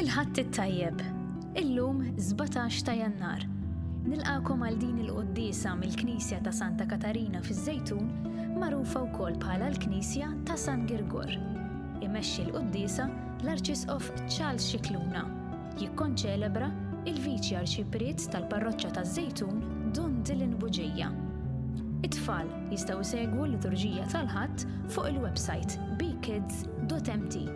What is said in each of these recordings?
Il-ħadd it-tajjeb. Illum 17 ta' Jannar. Nilqakom għal din il-Quddiesa mill-Knisja ta' Santa Katarina fiż-Żejtun, magħrufa wkoll bħala l-Knisja ta' San Girgor. Imexxi l-Quddiesa l-Arċisqof Charles Xikluna. Jikkonċelebra il-Viċi Arċipriet tal-Parroċċja taż-Żejtun Don Dylan Buġija. It-tfal jistgħu jsegwu l-liturġija tal-ħadd fuq il-website bkids.mt.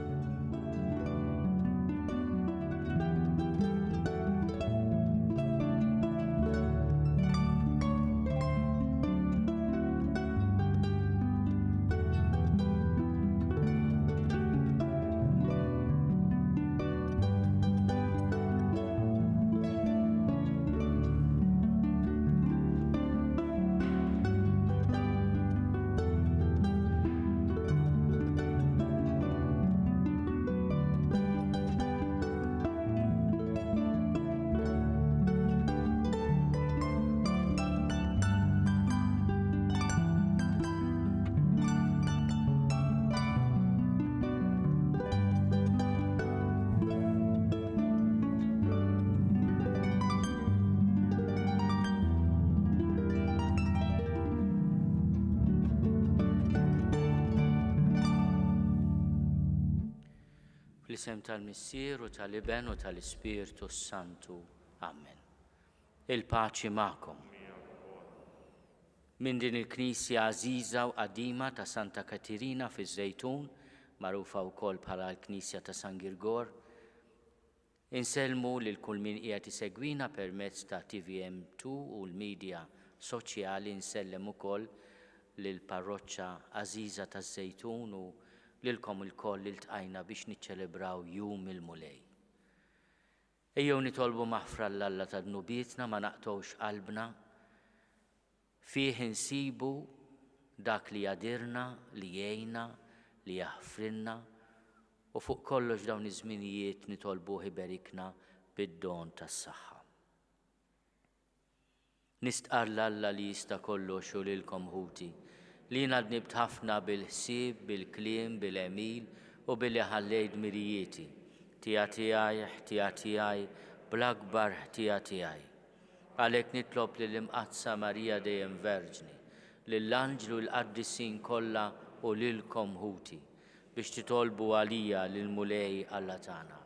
Fl-isem tal-Missier u tal-Iben u tal-Ispirtu Santu. Amen. Il-paċi magħkom. Min din il-Knisja għażiża u qadima ta' Santa Katarina fiż-Żejtun, magħrufa wkoll bħala l-Knisja ta' San Girgor, insellmu lil kull min qiegħed isegwina permezz ta' TVM2 u l-midja soċjali, nsellem ukoll lill-parroċċa għażiża taż-Żejtun u lilkom il-koll li ltqajna biex niċċelebraw jum il-mulej. Ejjew nitolbu maħfra l-Alla ta' dnubietna, ma naqtgħux qalbna, fih insibu dak li jadirna, li jgħinna, li jaħfrinna, u fuq kollox dawn iż-żminijiet nitolbuh iberikna bid-don tas-saħħa. Nistqar l-Alla li jista' kollox u lilkom ħuti, li jiena dnibt ħafna bil-ħsieb, bil-kliem, bil-emil u billi ħallejt mirijieti. Ħtija tiegħi bl-akbar ħtija tiegħi. Għalhekk nitlob lill-Imqazza Marija dejjem Verġni, lill-Anġlu l-Qaddisin kollha u lilkom ħuti biex titolbu għalija lill-mulej Alla tagħna.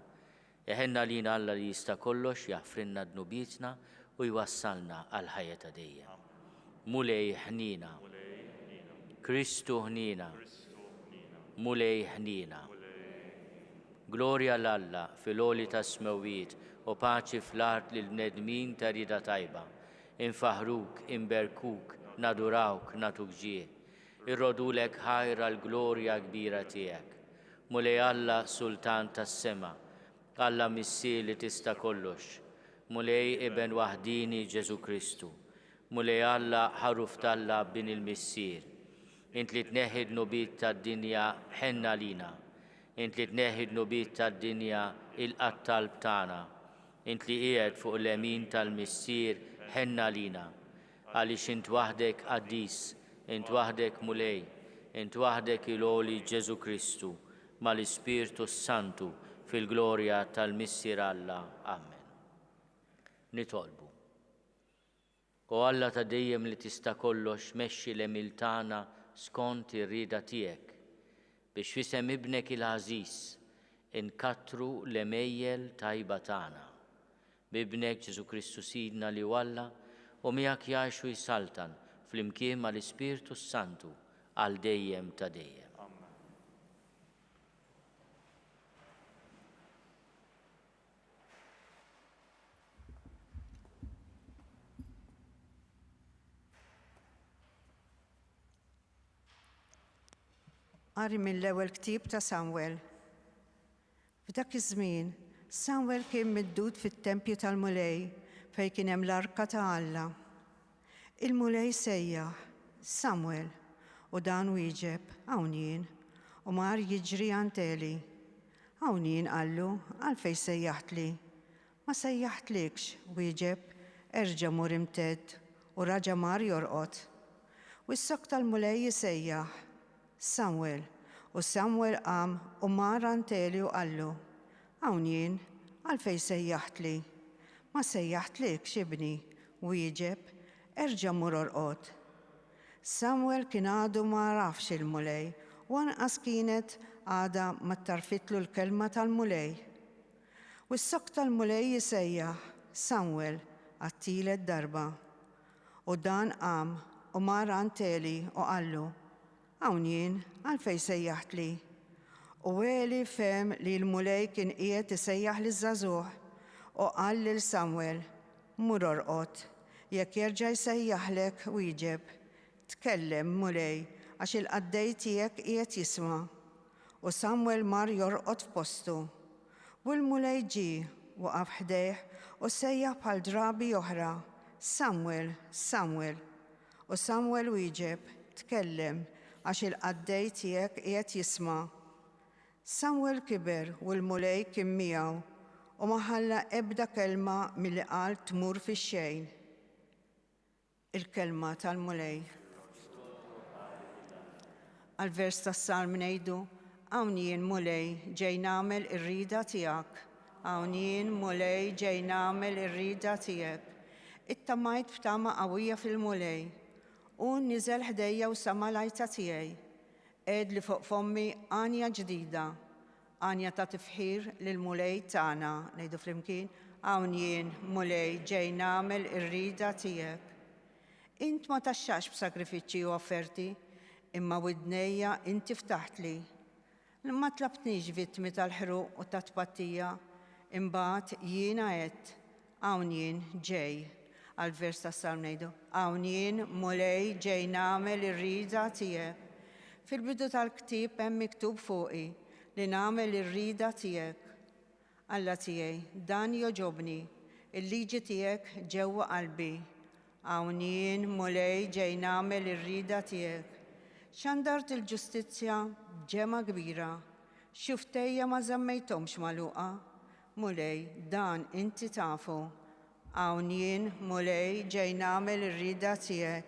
Eħenna lina Alla li jista' kollox jaħfrinna dnubietna u jwassalna għal ħajja ta' dejjem. Mulej ħnina. Kristu ħnina, mulej ħnina. Glorja l-Alla fil-għoli ta' smewiet u paċi fl-art lil-bnedmin ta' rida tajba. Infaħruk, imberkuk, nadurawk, natuk ġie. Irrodulek ħajra l-glorja kbira tiegħek. Mulej Alla Sultan tas-sema, Alla Missier li tista' kollox. Mulej Iben waħdini Ġesu Kristu. Mulej Alla ħaruf talla bin il-Missier. Int li tneħħi d-nubiet tad-dinja ħenna lina. Int li tneħħi d-nubiet tad-dinja il-qattalb tagħna. Int li qiegħed fuq l-emin tal-Missier ħenna lina. Għaliex int waħdek Qaddis, int waħdek mulej, int waħdek il-għoli Ġesu Kristu, mal-Ispirtu Santu fil-glorja tal-Missier Alla. Amen. Nitolbu. U Alla ta' dejjem li tista' kollox mexxi l-emil tagħna skont ir-rieda tiegħek biex fisem ibnek il-għażiż inkattru l-emejjel tajba tagħna. B'ibnek Ġesu Kristu Sidna li Alla u miegħek jgħixu jsaltan flimkien mal-Ispirtu Santu għal dejjem ta' dejjem. Qari mill-ewwel ktieb ta' Samwel. F'dak iż-żmien, Samwel kien middud fit-tempju tal-mulej fejn kien hemm l-arka ta' Alla. Il-mulej sejjaħ, Samwel, u dan wieġeb, hawn jien, u mar jiġri għand Eli. Hawn jien qallu, għalfejn sejjaħtli. Ma sejjaħtlikx, wieġeb, erġa' mur imted u raġa' mar jorqod. U s-sok tal-mulej jisejjaħ, Samwel, u Samwel qam u mar għand Eli u qallu, hawn jien, għalfej sejjaħtli. Ma sejjaħtlik xibni, wieġeb, erġa' mur orqod. Samuel kien għadu ma rafx il-mulej, u anqas kienet għada ma tarfitlu l-kelma tal-mulej. U s-sok tal-mulej jisejjaħ, Samuel, għat-tielet darba. U dan qam u mar għand Eli u qallu, hawn jien għalfej sejjaħtli. U Eli fem li l-mulej kien qiegħed isejjaħ liż-żagħżugħ u qal lil Samuel, mur orqod, jekk jerġa' jsejjaħlek wieġeb, tkellem mulej għax il-qaddej tiegħek qiegħed jisma'. U Samuel mar jorqod f'postu. U l-mulej ġie waqaf ħdejh u sejjaħ bħal drabi oħra, Samuel, Samuel. U Samuel wieġeb, tkellem għax il-qaddej tiegħek qiegħed jisma'. Samuel kiber u l-mulej kien miegħu u ma ħalla ebda kelma milli qal tmur fix-xejn. Il-kelma tal-mulej. Għal-vers tas-Salm ngħidu, hawn jien mulej ġej nagħmel ir-rieda tiegħek. Hawn jien mulej ġej nagħmel ir-rieda tiegħek. Ittamajt b'tama qawwija fil-mulej u niżel ħdejja u sama l-għajta tiegħi. Qed li fuq fommi għanja ġdida, għanja ta' tifħir lill-mulej tagħna, ngħidu flimkien, hawn jien mulej ġej nagħmel ir-rieda tiegħek. Int ma taxxax b'sakrifiċċji u offerti, imma widnejja inti ftaħtli. Ma tlabtniex vittmi tal-ħruq u ta' tpattija, imbagħad jiena għedt, hawn jien ġej. Għal-vers tas-Salm ngħidu, hawn jien mulej ġej nagħmel ir-rieda tiegħek. Fil-bidu tal-ktieb hemm miktub fuqi li nagħmel ir-rieda tiegħek. Alla tiegħi, dan joġobni, il-liġi tiegħek ġewwa qalbi. Hawn jien mulej ġej nagħmel ir-rieda tiegħek. X'għandart il-ġustizzja b'ġema kbira, xuftejja ma żammejthomx magħluqa. Mulej, dan inti tafu. Hawn jien mulej ġej nagħmel ir-rieda tiegħek.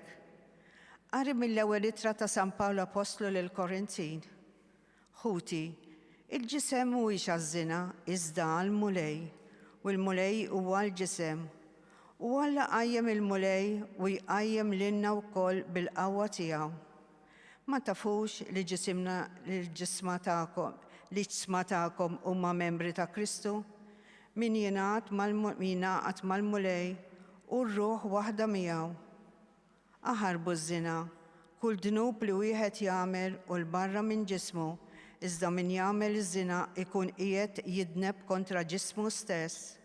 Qari mill-ewwel ittra ta' San Pawlu Apostlu lil Korintin. Ħuti, il-ġisem mhuwiex għaż-żina, iżda għall-mulej, u l-mulej huwa l-ġisem. U Alla qajjem il-mulej u jqajjem lilna wkoll bil-qawwa tiegħu. Ma tafux li ġisma tagħkom huma membri ta' Kristu? Min jingħaqad mal-mulej u r-ruħ waħda miegħu. Aħarbu ż-żina, kull dnub li wieħed jagħmel u l-barra minn ġismu, iżda min jagħmel iż-żina ikun qiegħed jidneb kontra ġismu stess.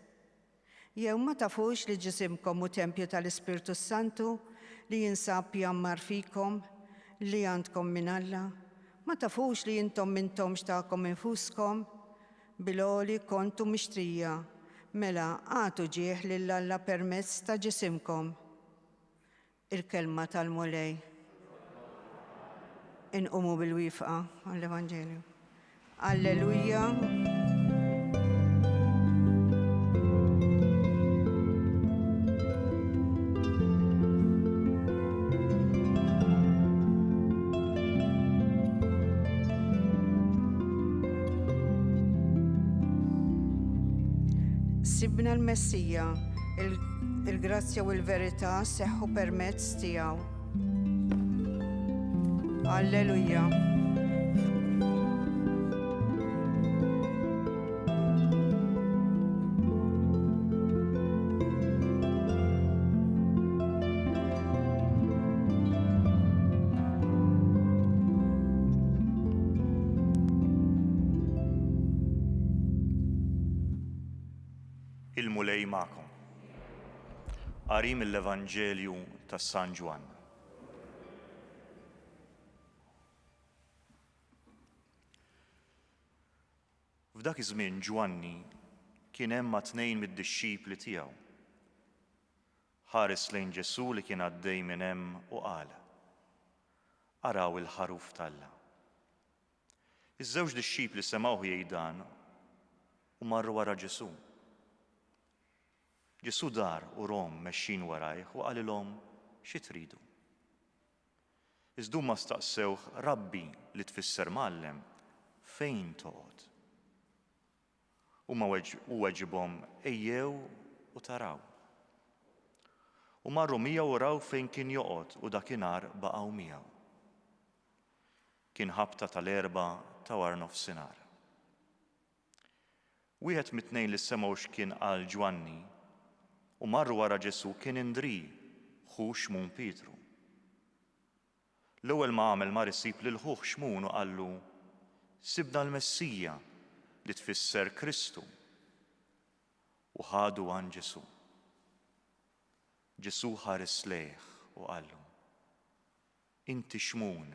Jew ma tafux li ġisimkom hu tempju tal-Ispirtu Santu li jinsab Jannar fikom li għandkom minn Alla? Ma tafux li intom m'intomx tagħkom infuskom? Bil-għoli kontu mixtrija, mela għatu ġieħ lil Alla permezz ta' ġisimkom. Il-kelma tal-mulej. Inqumu bil-wifqa għall-Evanġelju. Alleluja. Sibna l-Messija, il-grazzja u l-verità seħħu permezz tiegħu. Alleluja. Il-mulej magħkom. Qari mill-Evanġelju tas San Ġwan. F'dak iż-żmien Ġwanni kien hemm ma' 2 mid-dixxipli tiegħu. Ħares lejn Ġesu li kien għaddej minn hemm u qal: Araw il-ħaruf tal-Alla. Iż-żewġ dixxipli semgħuh jgħid dan u marru wara Ġesu. Ġesu dar u rom mexxin warajh u qalilhom xi tridu. Iżda huma staqsewh: Rabbi li tfisser Mgħallem, fejn toqgħod? u weġibhom ejjew u taraw. U marru miegħu u raw fejn kien joqgħod u dakinhar baqgħu miegħu. Kien ħabta tal-erba' ta' war nofsinhar. Wieħed mit-tnejn li semgħu x'kien qal Ġwanni u marru wara Ġesu kien Indri, ħu xmun Pietru. L-ewwel ma għamel mar isib lil ħuh xmun u qallu: sibna l-Messija li tfisser Kristu. U ħadu għan Ġesu. Ġesu ħares lejh u qallu: inti xmun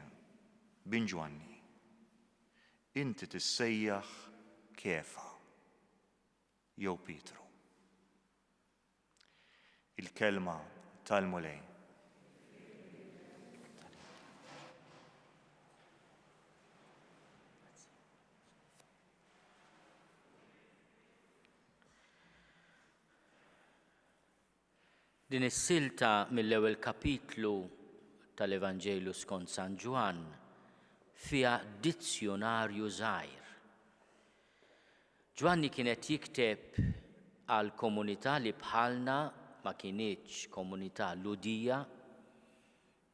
bin Ġwanni, inti tissejjaħ Kefa jew Pietru. Il-kelma tal-mulej. Din is-silta mill-ewwel kapitlu tal-Evanġelu skont San Ġwan fiha dizzjonarju żgħir. Ġwanni kienet jikteb għal komunità li bħalna ma kienitx komunità ludija,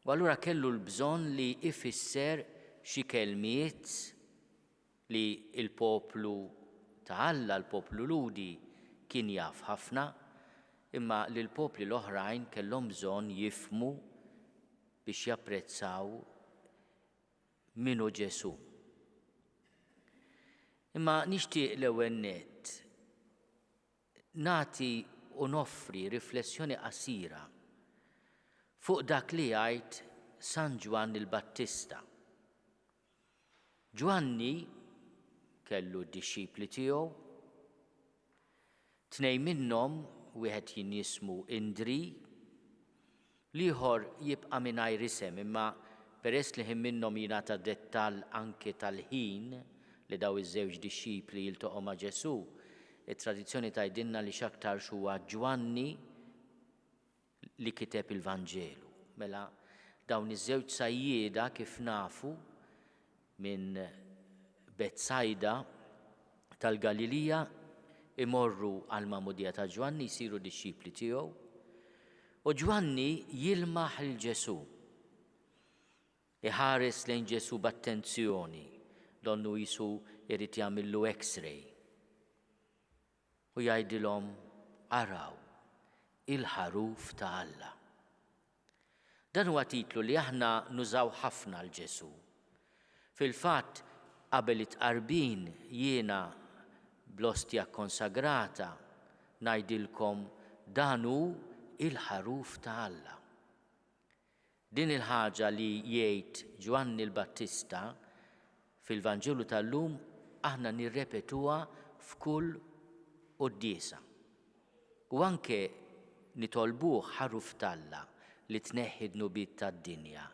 u allura kellu l-bżonn li ifisser xi kelmiet li l-poplu ta' Alla, l-poplu ludi, kien jaf ħafna, imma li l-popli l-oħrajn kellhom bżonn jifhmu biex japprezzaw minu Ġesu. Imma nixtieq l-ewwel nett nagħti u noffri riflessjoni qasira fuq dak li jgħid San Ġwan il-Battista. Ġwanni kellu d-dixxipli tiegħu, tnejn minnhom wieħed jien jismu Indri, l-ieħor jibqa' mingħajr isem, imma peress li ħin minnhom jingħata dettall anke tal-ħin li daw iż-żewġ dixxipli jiltaqgħu ma' Ġesu, it-tradizzjoni tgħidilna li x'aktar huwa Ġwanni li kiteb il-Vanġelu. Mela dawn iż-żewġ sajjieda kif nafu minn Betsajda tal-Galilija imorru għal Mamudija ta' Ġwanni jsiru dixxipli tiegħu, u Ġwanni jilmaħ il Ġesu. Iħares lejn Ġesu b'attenzjoni, donnu jisu irid jagħmillu X-ray. U jgħidilhom: araw il-ħaruf ta' Alla. Dan huwa titlu li aħna nużaw ħafna l Ġesu. Fil-fatt qabel it-qarbin jiena bl-ostja konsagrata ngħidilkom dan hu il-ħaruf ta' Alla. Din il-ħaġa li jgħid Ġwanni l-Battista fil-Vanġelu tal-lum aħna nirrepetuha f'kull Quddiesa. U anke nitolbuh ħaruf t'Alla li tneħħi d-nubiet tad-dinja,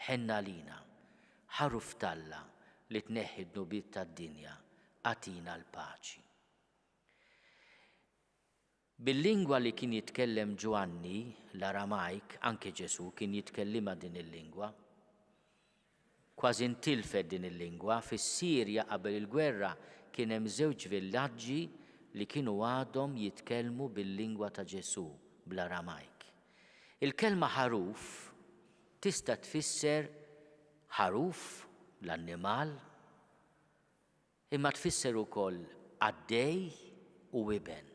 ħenna lina. Ħaruf t'Alla li tneħħi d-nubiet tad-dinja, atina l-paċi. Bil-lingwa li kien jitkellem Ġwanni, l-Aramajk, anke Ġesu kien jitkellima din il-lingwa. Kważi intilfet din il-lingwa, fis-Sirja qabel il-gwerra kien hemm żewġ villaġġi li kienu għadhom jitkellmu bil-lingwa ta' Ġesu, bl-Aramajk. Il-kelma ħaruf tista' tfisser ħaruf l-annimal, imma tfisser ukoll għaddej u iben.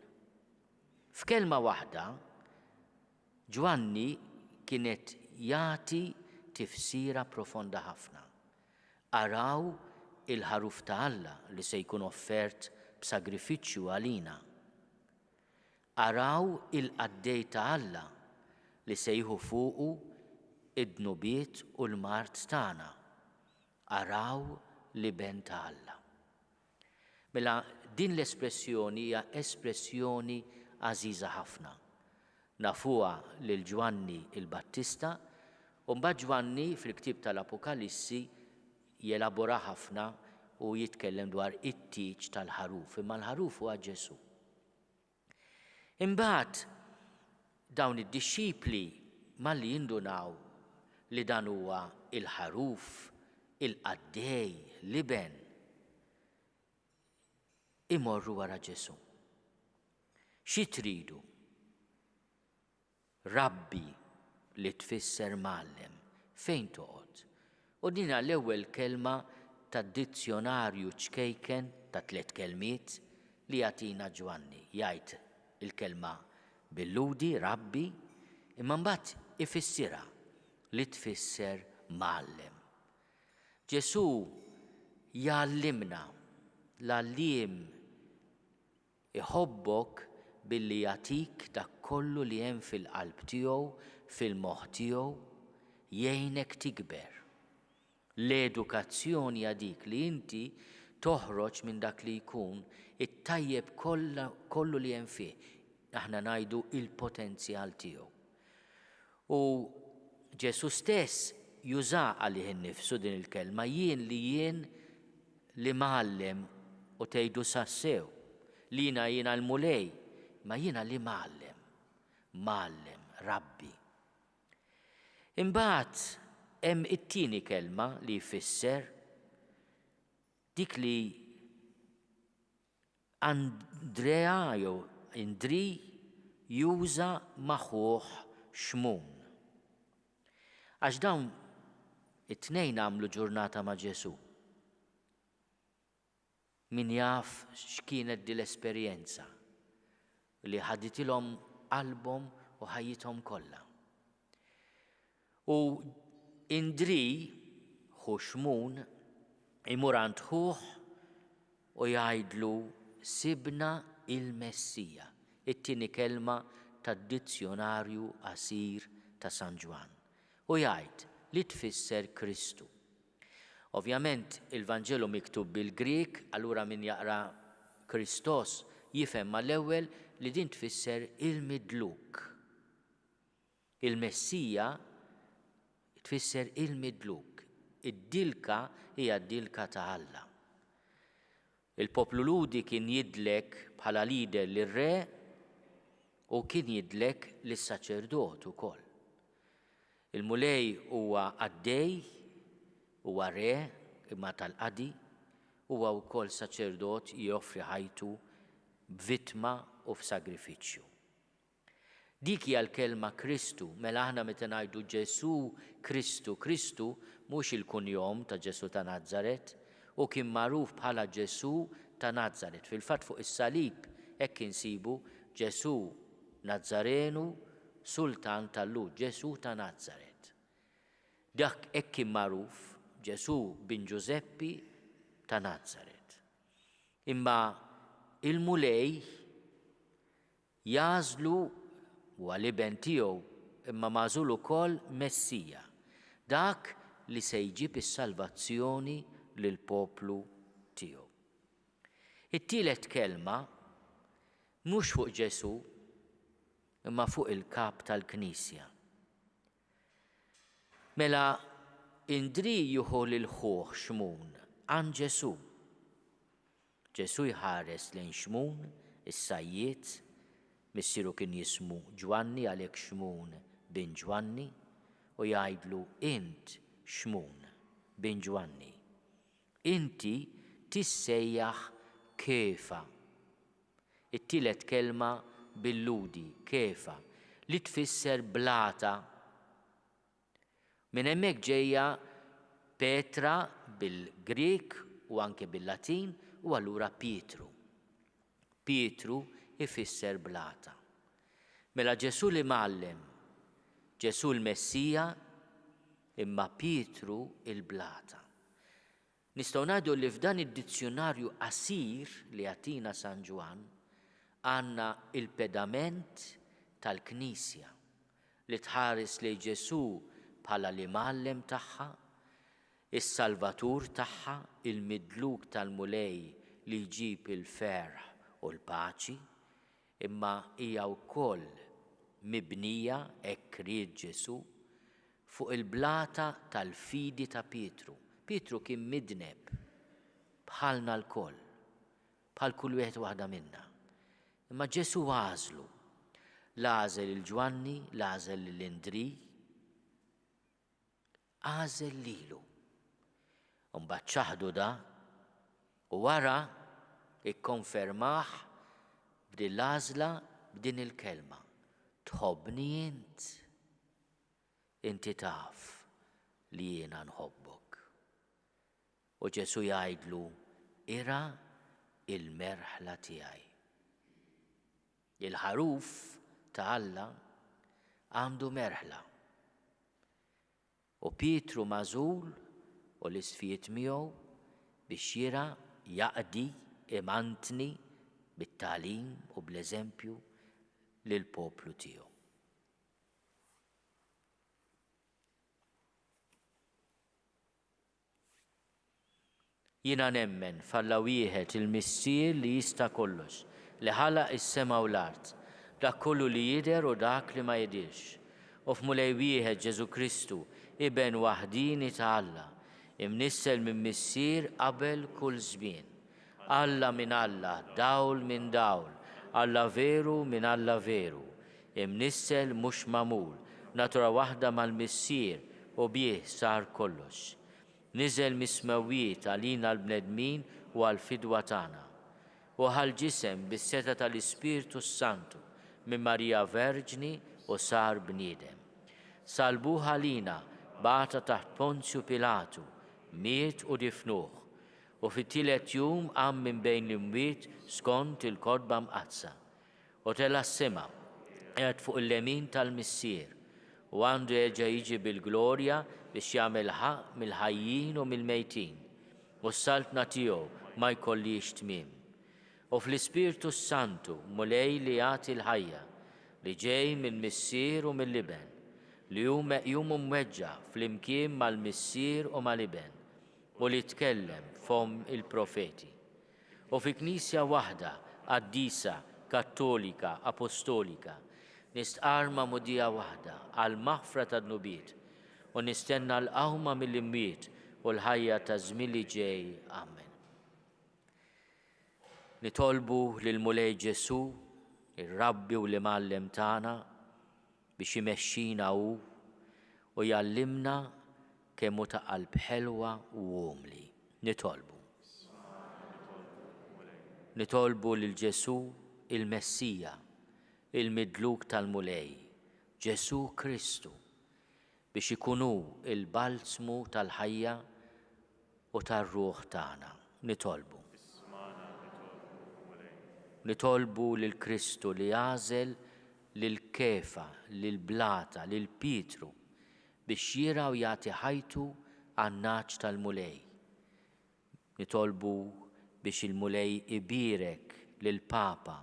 F'kelma waħda, Ġwanni kienet jagħti tifsira profonda ħafna. Araw il-ħaruf ta' Alla li se jkun offert b'sagrifiċċju għalina. Araw il-qaddej ta' Alla li se jieħu fuqu id-dnubiet u l-mart tagħna. Araw l-iben ta' Alla. Mela din l-espressjoni hija espressjoni għażiża ħafna. Nafuha lil Ġwanni il-Battista, u mbagħad Ġwanni fil-ktieb tal-Apokalissi jelabora ħafna u jitkellem dwar it-tieġ tal-ħaruf, imma l-ħaruf huwa Ġesu. Imbagħad dawn id-dixxipli malli jindunaw li dan huwa il-ħaruf, il-qaddej, l-iben, imorru wara Ġesu. Xi tridu? Rabbi li tfisser Mgħallem, fejn toqgħod? U dina l-ewwel kelma tad-dizzjonarju ċkejken ta' 3 kelmiet li jagħtina Ġwanni. Jgħid il-kelma bil-ludi, Rabbi, imma mbagħad ifissirha li tfisser Mgħallem. Ġesu jgħallimna l-għalliem iħobbok billi jagħtik dak kollu li hemm fil-qalb tiegħu, fil-moħħ tiegħu, jgħinek tikber. L-edukazzjoni dik li inti toħroġ minn dak li jkun it-tajjeb kollu li hemm fih. Aħna ngħidu il-potenzjal tiegħu. U Ġesu stess juża għalih innifsu din il-kelma jien li Mgħallem u tgħidu sassew. Li jiena l-mulej, ma jiena li Mgħallem, Rabbi. Imbagħad hemm it-tieni kelma li jfisser dik li Andrea jew Indri juża magħhom Xmun. Għax dawn it-tnejn għamlu ġurnata ma' Ġesu. Min jaf x'kienet di l-esperjenza li ħaditilhom qalbhom u ħajjithom kollha. U Indri ħu Xmun imur għand ħuh u jgħidlu sibna il-Messija, it-tieni kelma tad-dizzjonarju qasir ta' San Ġwan. U jgħid li tfisser Kristu. Ovvjament il-Vanġelu miktub bil-Grieg, allura min jaqra Kristos jifhem mal-ewwel li din tfisser il-midluk. Il-Messija tfisser il-midluk. Id-dilka hija d-dilka ta' Alla. Il-poplu ludi kien jidlek bħala lider lir-re u kien jidlek lis-saċerdot ukoll. Il-mulej huwa għaddej, huwa re imma tal-qadi, huwa wkoll saċerdot joffri ħajtu b'vittma u f'sagrifiċċju. Dik hija l-kelma Kristu, mela aħna meta ngħidu Ġesu Kristu, Kristu mhux il-kunjom ta' Ġesu ta' Nażaret u kien magħruf bħala Ġesu ta' Nażaret. Fil-fatt fuq is-salib hekk insibu Ġesu Nażarenu Sultan tal-Lud, Ġesu ta' Nażaret. Dak hekk kien magħruf Ġesu bin Giuseppi ta' Nażaret. Imma il-mulej jażlu huwa l-iben tiegħu imma magħżul ukoll Messija, dak li se jġib is-salvazzjoni lill-poplu tiegħu. It-tielet kelma mhux fuq Ġesu imma fuq il-kap tal-Knisja. Mela Indri jieħu lil ħuh Xmun għand Ġesu. Ġesu jħares lejn Xmun, is-sajjiet, missieru kien jismu Ġwanni għalhekk Xmun bin Ġwanni u jgħidlu int Xmun bin Ġwanni. Inti tissejjaħ Kefa. It-tielet kelma bil-ludi, Kefa, li tfisser blata. Minn hemmhekk ġejja Petra bil-Grieg u anke bil-Latin u allura Pietru. Pietru ifisser blata. Mela Ġesu li Mgħallem, Ġesu l-Messija, imma Pietru il-blata. Nistgħu ngħidu li f'dan id-dizzjonarju qasir li jagħtina San Ġwan għandna il-pedament tal-Knisja li tħares lejn Ġesu bħala li Mgħallem tagħha, is-Salvatur tagħha, il-midluk tal-mulej li jġib il-ferħ u l-paċi, imma hija wkoll mibnija hekk ried Ġesu fuq il-blata tal-fidi ta' Pietru. Pietru kien midneb bħalna l-koll, bħal kull wieħed waħda minna. Imma Ġesu għażlu, l-għażel il-Ġwanni, l-għażel l-Indri, għażel lilu. Mbagħad ċaħdu da u wara ikkonfermaħ b'din l-għażla b'din il-kelma. Tħobbni int, inti taf li jiena nħobbok. U Ġesu jgħidlu, ira il-merħla tiegħi. Il-ħaruf ta' Alla għandu merħla. U Pietru mażul u l-isfijiet miegħu biex jira jaqdi imantni bit-tagħlim u bl-eżempju lill-poplu tiegħu. Jiena nemmen f'Alla wieħed il-Missier li jista' kollox, li ħalaq is-sema u l-art, dak kollu li jidher u dak li ma jidirx. U f'Mulej wieħed Ġesu Kristu, iben waħdini ta' Alla, imnissel minn Missier qabel kull żmien. Alla minn Alla, dawl minn dawl, Alla veru minn Alla veru, imnissel mhux magħmul, natura waħda mal-Missier u bih sar kollox. Niżel mismewwiet għalina l-bnedmin u għal-fidwa tagħna. U ħal-ġisem bis-seta tal-Ispirtu Santu minn Marija Verġni u sar bniedem. Salbuh għalina bata taħt Ponzju Pilatu, miet u difnuh. U fit-tielet jum qam minn bejn l-imwiet skont il-kodba mqazza. U tela s-sema qegħed fuq il-lemin tal-Missier u għandu jerġa' jiġi bil-glorja biex jagħmel ħaq mill-ħajjin u mill-mejtin. U s-saltna tiegħu ma jkollix tmiem. U fl-Ispirtu Santu mulej li jagħti l-ħajja li ġej minn Missier u mill-Liben li jum mweġġa fl-imkien mal-Missier u mal-Liben u li tkellem fom il-profeti. U fi Knisja waħda Quddiesa, Kattolika, Apostolika nistqarma mudija waħda għal maħfra ta' dnubiet u nistenna l-qawma mill-imwiet u l-ħajja ta' żmien li ġej. Amen. Nitolbu lil Mulej Ġesu, ir-Rabbi u l-Imgħallem tagħna biex imexxina hu u jallimna kemm hu ta' qalb ħelwa u għumli. Nitolbu lil Ġesu il-Messija, il-Midluk tal-Mulej, Ġesu Kristu, biex ikunu il-balzmu tal-ħajja u tar-ruħ tagħna. Nitolbu lil Kristu li jażel lil Kefa, lil Blata, lil Pietru biex jira u jagħti ħajtu għan-naċ tal-Mulej. Nitolbu biex il-Mulej ibirek lil Papa,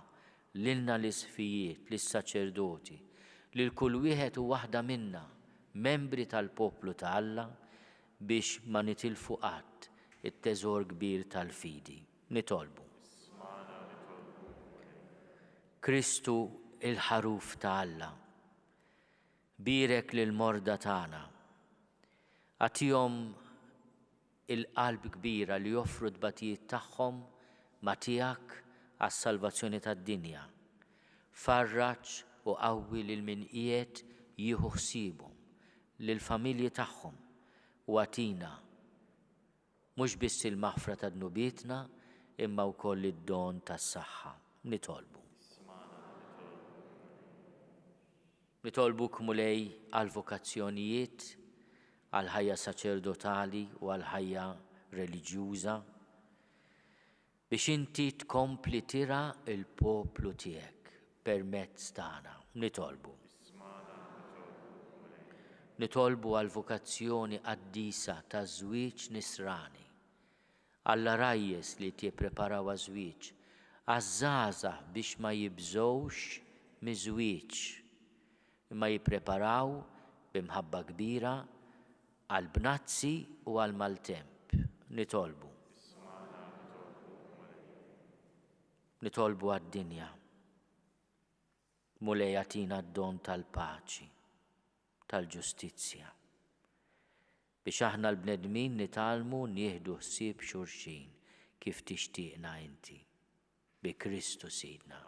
lilna l-isfijiet, lis-saċerdoti, lil kull wieħed u waħda minna, membri tal-poplu ta' Alla, biex ma nitilfu qatt it-teżor kbir tal-fidi. Nitolbu. Kristu il-ħaruf ta' Alla, birek lil morda tagħna, għatihom il-qalb kbira li joffru d-batijiet tagħhom ma' tiegħek għas-salvazzjoni tad-dinja. Farraġ u qawwi lil min qiegħed jieħu ħsiebhom lill-familji tagħhom u għatina mhux biss il-maħfra ta' dnubietna imma wkoll id-don tas-saħħa. Nitolbuk Mulej għal vokazzjonijiet, għal ħajja saċerdotali u għal ħajja reliġjuża biex inti tkompli tira il-poplu tiegħek permezz tagħna. Nitolbu għal vokazzjoni Quddiesa ta' żwieġ nisrani, għall rajjes li jippreparaw għaż-żwieġ, għaż-żgħażagħ biex ma jibżgħux miż-żwieġ, imma jippreparaw b'imħabba kbira għal bnazzi u għal maltemp. Nitolbu għad-dinja. Mulej jagħtina d-don tal-paċi, tal-ġustizzja, biex aħna l-bnedmin nitalmu nieħdu ħsieb xulxin kif tixtieqna inti. Bi Kristu Sidna.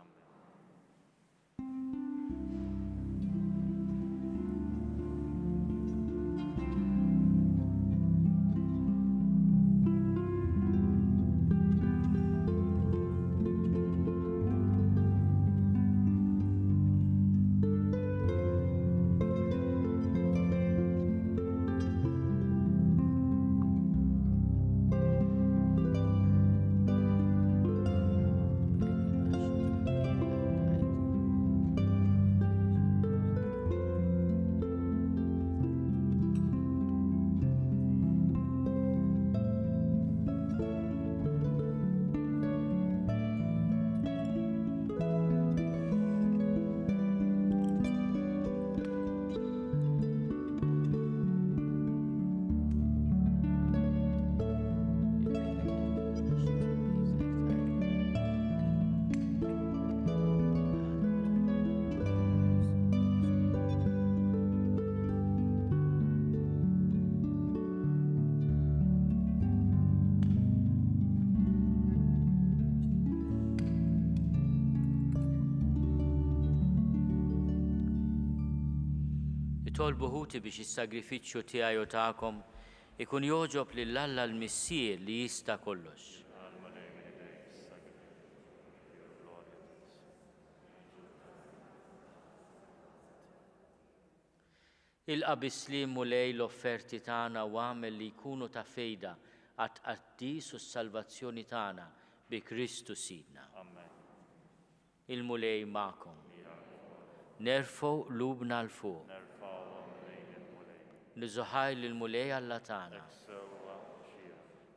Nitolbu ħuti biex is-sagrifiċċju tiegħi u tagħkom ikun joġob lil Alla l-Missier li jista' kollox. Ilqa' bis-slim u lej l-offerti tagħna u għamel li jkunu ta' fejda għat-qaddis u s-salvazzjoni tagħna bi Kristu Sidna. Il-mulej magħkom. Nerfgħu qlubna l fuq. Niżoħaj lill-mulej Alla tagħna.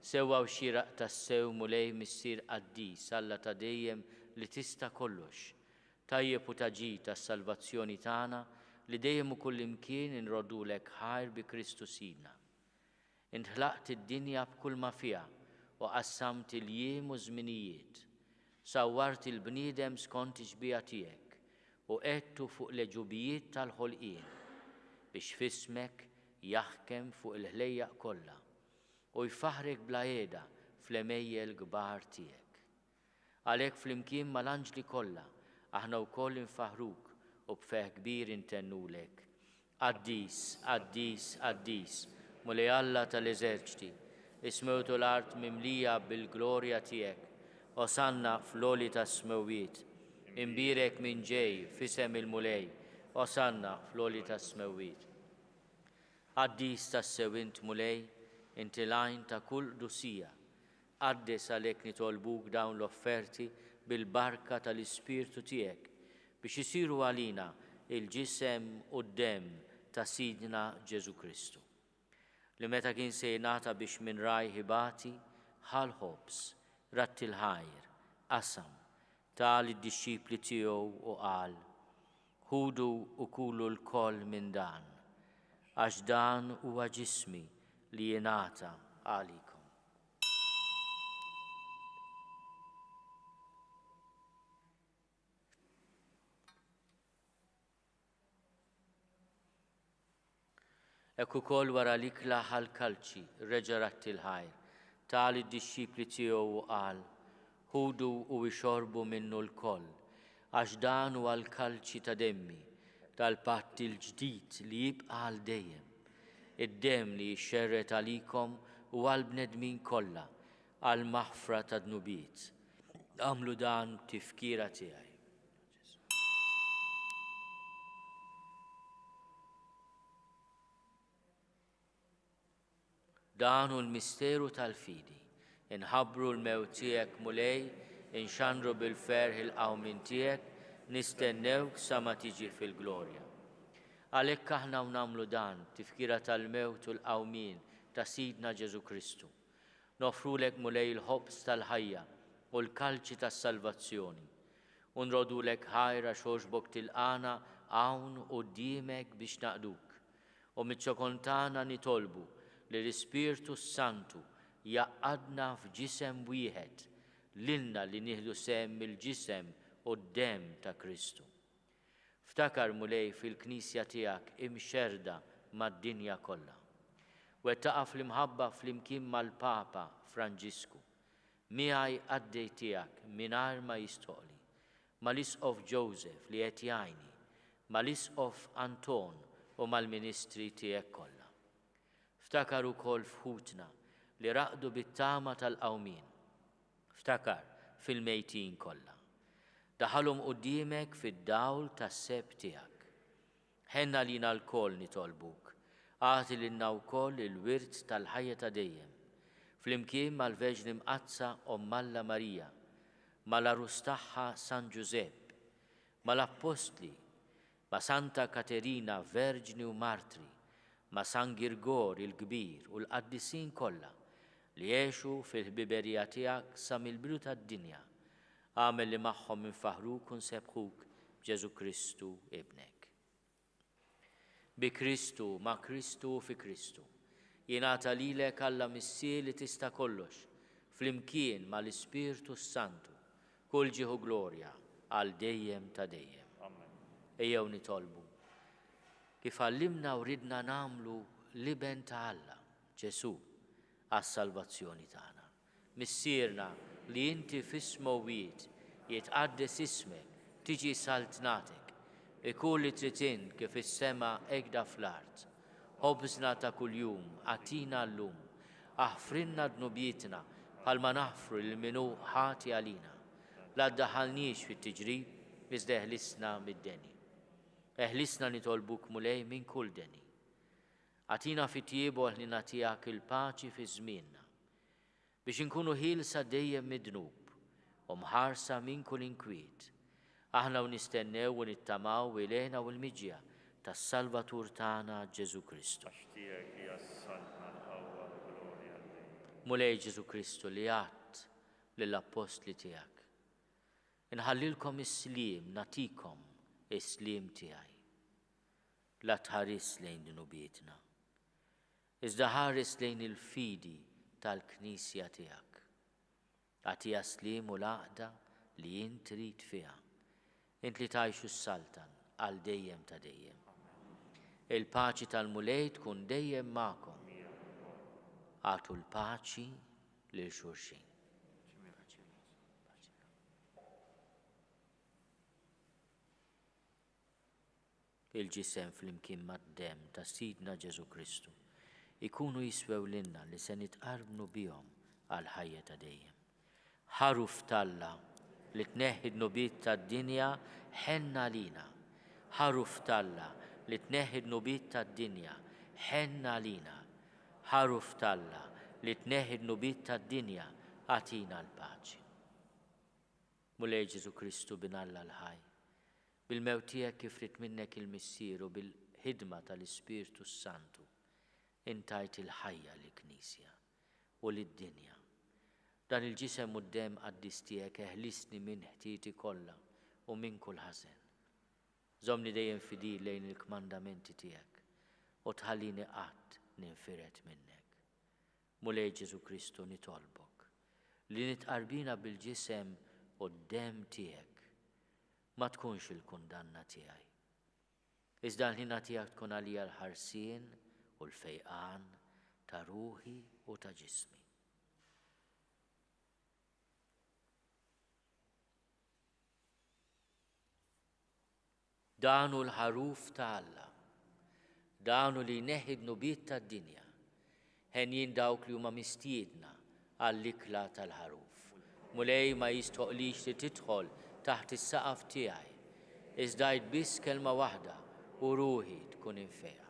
Sewwa u xieraq tas-sew mulej missier qaddis Alla ta' dejjem li tista' kollox. Tajjeb u taġid tas-salvazzjoni tagħna li dejjem u kullimkien inrodulek ħajr bi Kristu Sidna. Int ħlaqt id-dinja b'kull ma fiha u qassamt il-jiem u żminijiet. Sawwart il-bniedem skont ix-xbija tiegħek u qedtu fuq l-eġubijiet tal-ħolqien biex fismek jaħkem fuq il-ħlejjaq kollha u jfaħrek bla qiegħda fl-emejjel kbar tiegħek. Għalhekk flimkien mal-anġli kollha aħna wkoll infaħruk u b'feħ kbir intennulek. Qaddis, qaddis, qaddis, mulej Alla tal-eżerċti, ismewtu l-art mimlija bil-glorja tiegħek, osanna fl-oli tas-smewwiet, imbirek minn ġej fisem il-mulej, osanna fl-oli tas-smewwiet. Qaddis tas-sewint mulej, inti lajn ta' kull dusija, qaddes għalhekk nitolbuk dawn l-offerti bil-barka tal-Ispirtu tiegħek biex isiru għalina il-ġisem u d-dem ta' Sidna Ġesu Kristu. Li meta kien se jingħata biex minn raj ħibati, ħal ħobs, ratti l-ħajr, qasam, tal id-disċipli tiegħu u qal: ħudu u kulu l-koll minn dan, għax dan huwa ġismi li jingħata għalikom. Hekk ukoll wara l-ikla ħal-kalċi reġa' ratti l-ħajr, tal id-disċipli tiegħu u qal: ħudu u ixorbu minnu l-koll, għax dan huwa l-kalċi ta' demmi tal-patt il-ġdid li jibqa' għal dejjem. Id-demm li jixxerret għalikom u għall-bnedmin kollha għal maħfra ta' dnubiet. Għamlu dan tifkira tiegħi. Dan hu l-misteru tal-fidi. Inħabbru l-mewt tiegħek mulej, inxandru bil-ferħ il-qawmin tiegħek, nistennewk sa ma tiġi fil-glorja. Għalhekk aħna nagħmlu dan tifkira tal-mewt u l-qawmin ta' Sidna Ġesu Kristu. Nofrulek mulej il-ħobs tal-ħajja u l-kalċi tas-salvazzjoni. U nrodulek ħajra xogħbok tilqana hawn quddiemek biex naqduk. U miċ-ċokontana nitolbu li l-Ispirtu Santu jaqqadna f'ġisem wieħed lilna li nieħdu sehem mill-ġisem u d-dem ta' Kristu. Ftakar mulej fil-Knisja tiegħek imxerda mad-dinja kollha. Wettaqa' fl-imħabba flimkien mal-Papa Franġisku. Miegħi għaddej tiegħek mingħajr ma jistoqli, mal-Isqof Joseph li qed jgħinni, mal-Isqof Anton u mal-Ministri tiegħek kollha. Ftakar ukoll f'ħutna li raqdu bit-tama tal-qawmin. Ftakar fil-mejtin kollha. Daħalhom quddiemek fid-dawl tas-seb tiegħek. Ħenna lina l-koll nitolbuk, għati lilna wkoll il-wirt tal-ħajja ta' dejjem. Flimkien mal-Verġni Mqazza Omm Alla Marija, mal-arus tagħha San Giuseppe, mal-Apostli, ma' Santa Katarina Verġni u Martri, ma' San Girgor il-Kbir u l-qaddisin kollha li jgħixu fil-ħbiberija tiegħek sa mill-bidu tad-dinja. Għamel li magħhom infaħruk u nsebħuk b'Ġesu Kristu ibnek. Bi Kristu, ma' Kristu u fi Kristu. Jingħata lilek Alla Missier li tista' kollox, flimkien mal-Ispirtu Santu, kull ġieħu glorja għal dejjem ta' dejjem. Ejjew nitolbu. Kif għallimna u ridna nagħmlu liben ta' Alla, Ġesu, għas-salvazzjoni tagħna. Missierna li inti fis-smewwiet jitqaddes ismek, tiġi saltnatek, ikun li trid int kif is-sema hekk fl-art. Ħobżna ta' kuljum għatina llum, aħfrinna dnubietna bħalma naħfru lil min hu ħati għalina. La ddaħħalniex fit-tiġrib, iżda eħlisna mid-deni. Eħlisna nitolbuk mulej minn kull deni. Għatina fit-tiebu li nagħtihak il-paċi fi żmienna, biex inkunu ħielsa dejjem mid-dnub u mħarsa minn kull inkwiet. Aħna u nistennew u nittamaw ilejna u l-miġja tas-Salvatur tagħna Ġesu Kristu. Mulej Ġesu Kristu li għadt lill-apostli tiegħek. Inħallilkom is-sliem, natikom is-sliem tiegħi. La tħares lejn nubietna, iżda ħares lejn il-fidi tal-Knisja tiegħek. Għatija sliem u l-għaqda li jien trid fiha. Int li tgħixu s-saltan għal dejjem ta' dejjem. Il-paċi tal-mulej tkun dejjem magħkom. Għatu l-paċi lil xulxin. Il-ġisem fl-imkien mad-dem ta' Sidna Ġesu Kristu ikunu jiswew lilna li se nitqarbnu bihom għal ħajja ta' dejjem. Ħaruf talla li tneħħi d-nubiet tad-dinja ħenna lina. Ħaruf talla li tneħħi d-nubiet tad-dinja ħenna lina. Ħaruf talla li tneħħi d-nubiet tad-dinja għatina l-paċi. Mulej Ġesu Kristu binalla l-ħaj. Bil-mewt tiegħek kif rid minnek il-missier u bil-ħidma tal-Ispiritu Santu intajt il-ħajja lill-Knisja u lid-dinja. Dan il-ġisem u d-dem qaddis tiegħek eħlisni minn ħtieti kollha u minn kull ħażen. Żommni dejjem fidil lejn il-kmandamenti tiegħek u tħallini qatt ninfiret minnek. Mulej Ġesu Kristu nitolbok li nitqarbina bil-ġisem u d-dem tiegħek ma tkunx il-kundanna tiegħi. Iżda l-ħina tiegħek tkun għalija l-ħarsien u l-fejqan ta' ruħi u ta' ġismi. Danu l-ħaruf ta' Alla, danu li jneħħi d-nubiet tad-dinja, ħenjin dawk li huma mistiedna għall-ikla tal-ħaruf. Mulej ma jistoqlix li tidħol taħt is-saqaf tiegħi, iżda biss kelma waħda u ruħi tkun infeqa.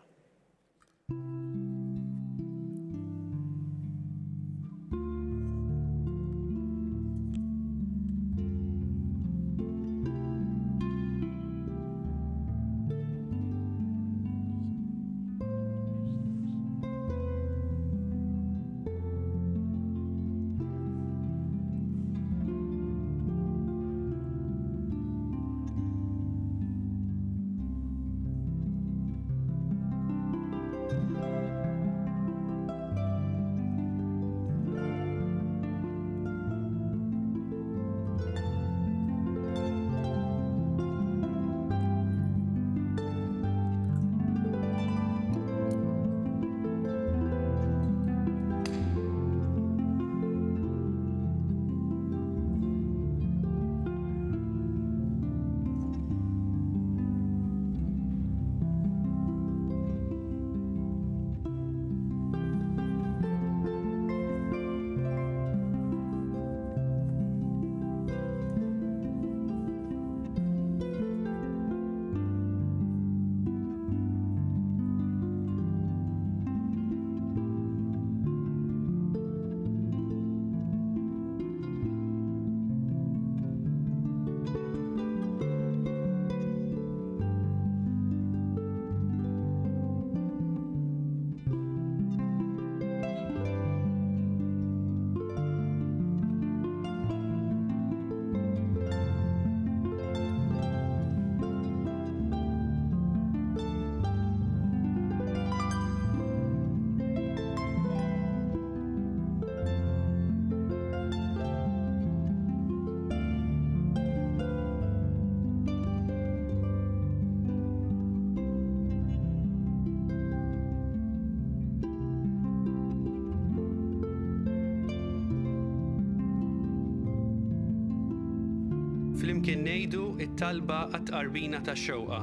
Flimkien ngħidu t-talba għat-tqarbina tax-xewqa.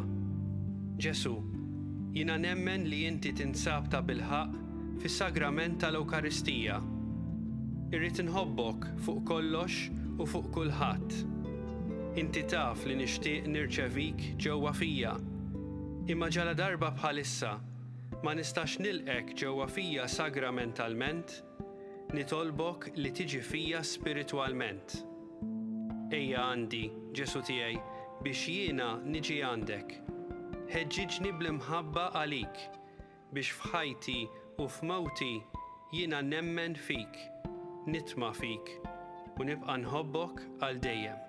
Ġesu, jiena nemmen li inti tinsab ta' bilħaq fis-sagrament tal-Ewkaristija. Irrid inħobbok fuq kollox u fuq kulħadd. Inti taf li nixtieq nirċevik ġewwa fija, imma ġala darba bħalissa ma nistax nilqek ġewwa fija sagramentalment, nitolbok li tiġi fija spiritwalment. Ejja għandi, Ġesu tiegħi, biex jiena niġi għandek. Ħeġġiġni bl-imħabba għalik, biex f'ħajti u f'mewti jiena nemmen fik, nitma' fik u nibqa' nħobbok għal dejjem.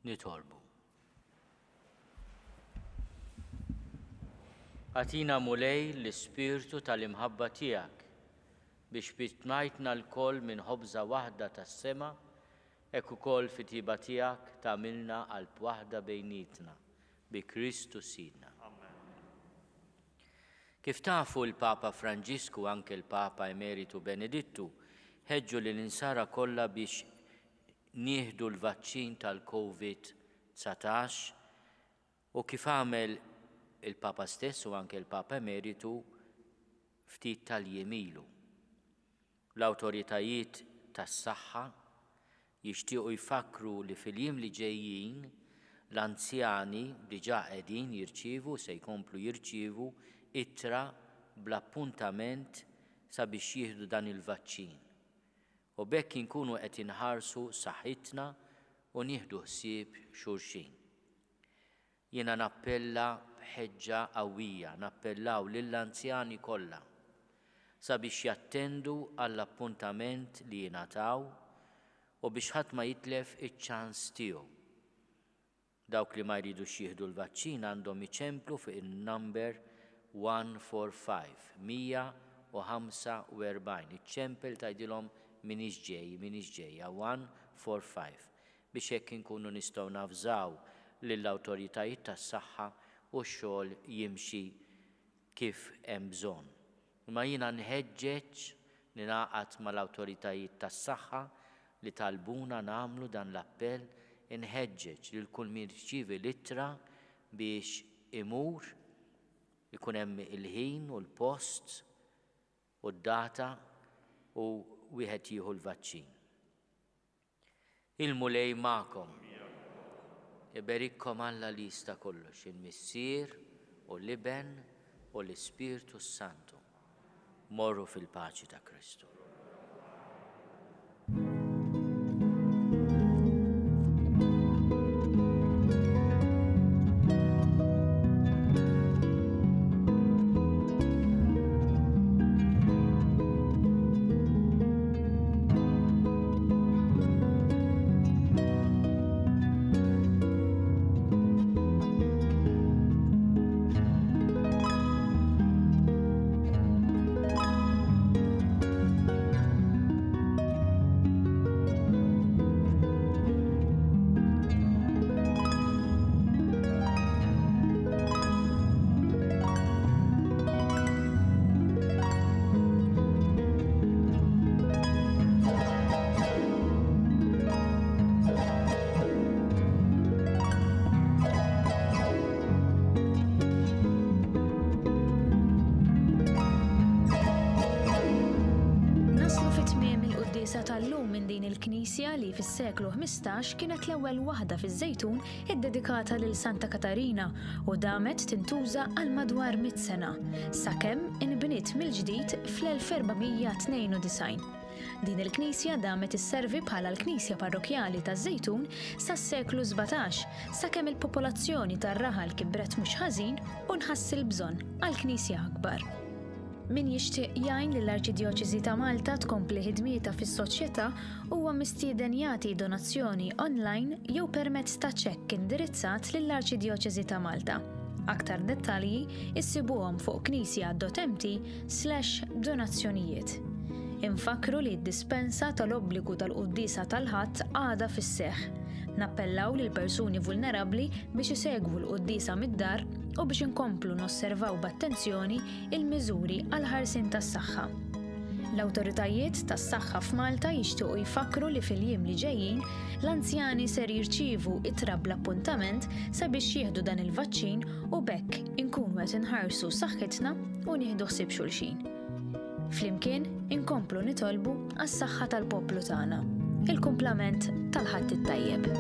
Nitolbu. Għatina mulej l-ispirtu tal-imħabba tiegħek biex bitnajtna l-koll minn ħobża waħda tas-sema hekk ukoll fit-tiba tiegħek tagħmilna qalb waħda bejnietna bi Kristu Sidna. Kif tafu l-Papa Franġisku anke l-Papa Emeritu Benedittu ħeġġu lill-insara kollha biex nieħdu l-vaċċin tal-COVID-19 u kif għamel il-Papa stess u anke l-Papa Emeritu ftit tal-jemilu. L-awtoritajiet tas-saħħa jixtiequ jfakru li fil-jiem li ġejjin l-anzjani diġà qegħdin jirċievu se jkomplu jirċievu ittra bl-appuntament sabiex jieħdu dan il-vaċċin. U bekk inkunu qed inħarsu saħħitna u nieħdu ħsieb xulxin. Jiena nappella b'ħeġġa qawwija, nappellaw lill-anzjani kollha sabiex jattendu għall-appuntament li jingħataw u biex ħadd ma jitlef iċ-ċans tiegħu. Dawk li ma jridux jieħdu l-vaċċin għandhom iċemplu fuq in-number 145, 145, iċ-ċempel tgħidilhom minix ġejja, 145, biex hekk inkunu nistgħu nafżaw lill-awtoritajiet tas-saħħa u x-xogħol jimxi kif hemm bżonn. Imma jiena nħeġġeġ ningħaqad mal-awtoritajiet tas-saħħa li talbuna nagħmlu dan l-appell, inħeġġeġ lil kull min jirċievi littra biex imur ikun hemm il-ħin u l-post u d-data u wieħed jieħu l-vaċċin. Il-mulej magħkom. Iberikkom Alla li jista' kollox, il-Missier u l-Iben u l-Ispirtu Santu. Morru fil-paċi ta' Kristu. Quddiesa tal-lum minn din il-Knisja li fis-seklu 15 kienet l-ewwel waħda fiż-Żejtun iddedikata lil Santa Katarina u damet tintuża għal madwar 100 sena, sakemm inbniet mill-ġdid fl-1492. Din il-Knisja damet isservi bħala l-Knisja Parrokjali taż-Żejtun sas-seklu 17 sakemm il-popolazzjoni tar-Raħal kibret mhux ħażin u nħass il-bżonn għal Knisja akbar. Min jixtieq jgħin lill-Arċidjoċeżi ta' Malta tkompli ħidmietha fis-soċjetà huwa mistieden jagħti donazzjoni online jew permezz ta' ċekk indirizzat lill-Arċidjoċeżi ta' Malta. Aktar dettalji issibuhom fuq knisja.mti/donazzjonijiet. Infakru li d-dispensa tal-obbligu tal-Quddiesa tal-Ħadd għadha fis-seħħ. Nappellaw lil persuni vulnerabbli biex isegwu l-Quddiesa mid-dar u biex inkomplu nosservaw b'attenzjoni il-miżuri għal ħarsien tas-saħħa. L-awtoritajiet tas-saħħa f'Malta jixtiequ jfakru li fil-jiem li ġejjin l-anzjani ser jirċievu ittra bl-appuntament sabiex jieħdu dan il-vaċċin u bekk inkunu qed inħarsu saħħitna u nieħdu ħsieb xulxin. Flimkien inkomplu nitolbu għas-saħħa tal-poplu tagħna. Il-kumplament tal-ħadd it-tajjeb.